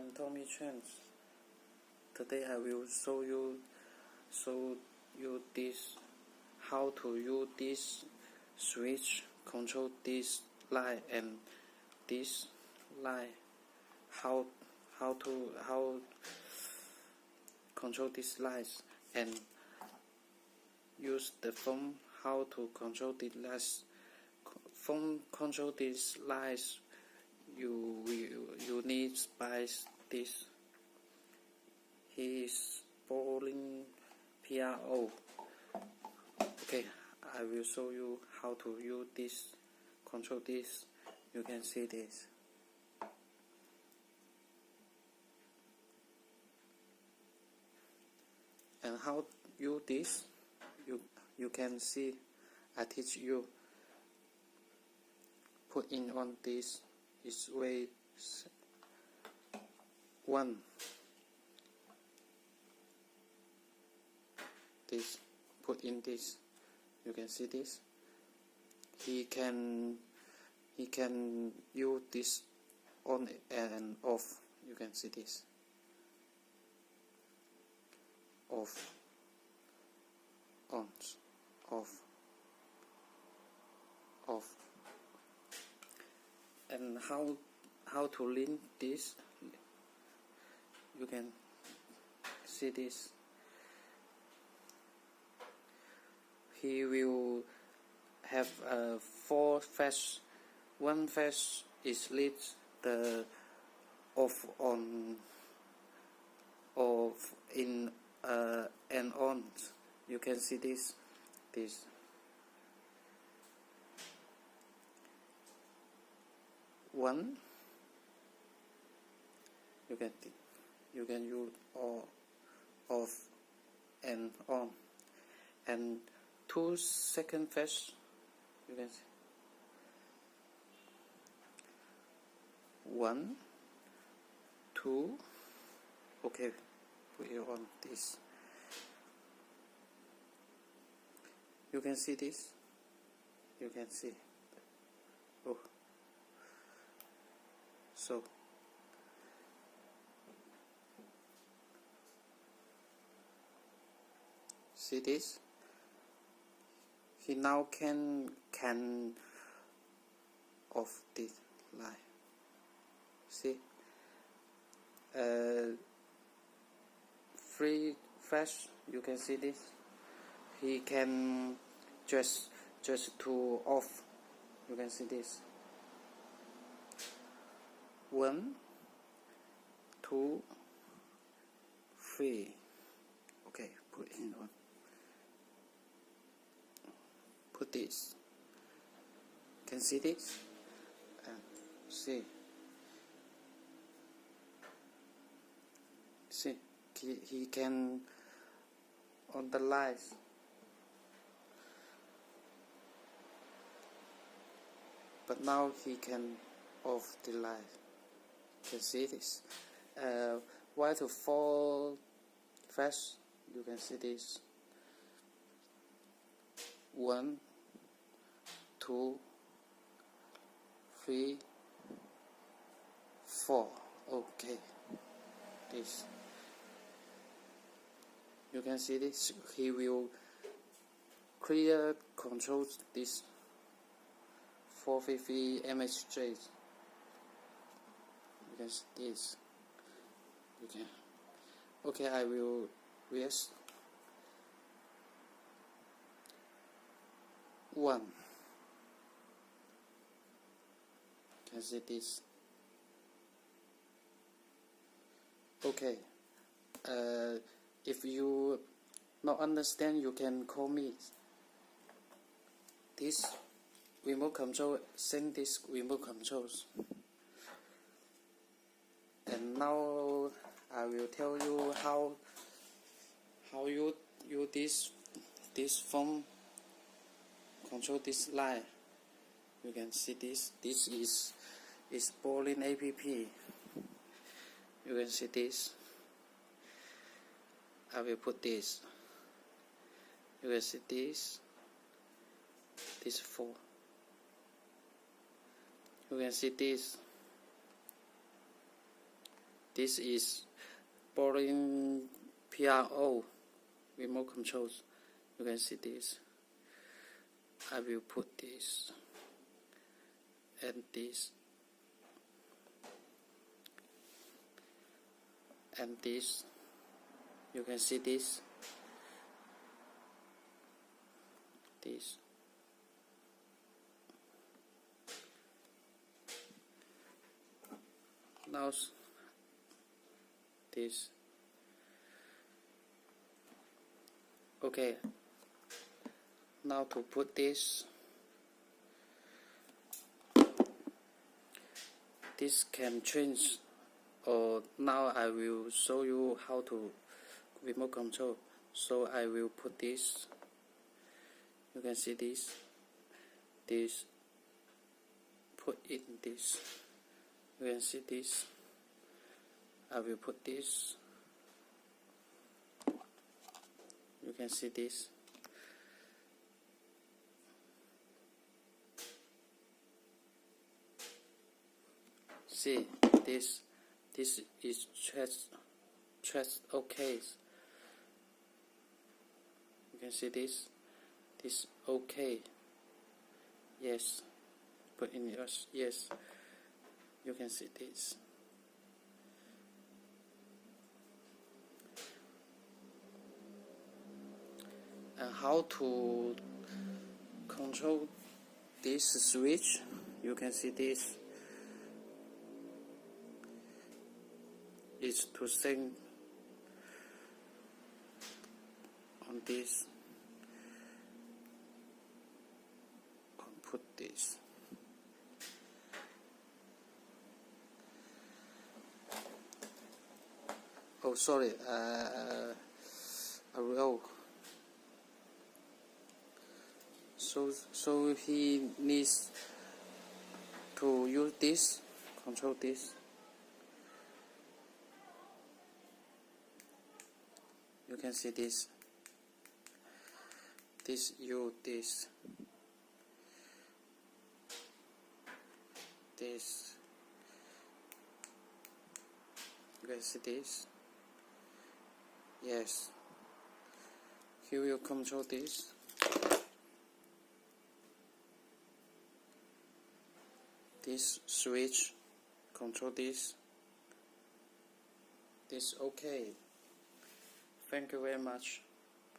I'm Tommy Chen. Today I will show you this how to use this switch control this light and this light, how control these lights, and use the phone how to control the lights. Phone control these lights. You need buy this. He is bowling PRO. Okay, I will show you how to use this, control this. You can see this. And how you this, you can see. I teach you. Put in on this is way 1. This put in this. You can see this. He can use this on and off. You can see this. Off, on, off, off. And how to link this, you can see this. He will have 4 phase. One phase is lit the off, on, off, in, and on. You can see this. One, you can use all, off and on, and 2 second phase. You can see 1, 2. Okay, put it on this. You can see this. You can see. Oh. So see this. He now can off this light. See, 3 flash. You can see this. He can just to off. You can see this. 1, 2, 3. Okay, put in on. Put this. Can see this? See. See, he can on the lights. But now he can off the light. You can see this. Why to 4 flash? You can see this. 1, 2, 3, 4. Okay, this. You can see this. He will clear control this 450 MHJ. You can see this. You can. Okay, I will rest. 1. Can see this. Okay. If you not understand, you can call me. This remote control, send this remote controls. And now I will tell you how you use this phone control this light. You can see this. This is bowling app. You can see this. I will put this. You can see this. This 4. You can see this. This is broadlink PRO remote controls. You can see this. I will put this and this and this. You can see this. This. Now this. Okay. Now to put this. This can change, or now I will show you how to remote control. So I will put this. You can see this. This. Put in this. You can see this. I will put this. You can see this. See this. This is just okay. You can see this. This okay. Yes. Put in yours. Yes. You can see this. And how to control this switch? You can see this. Is to send on this. Put this. Oh, sorry. I will. So he needs to use this, control this. You can see this. This. This. You can see this. Yes. He will control this. This switch control this. This okay. Thank you very much.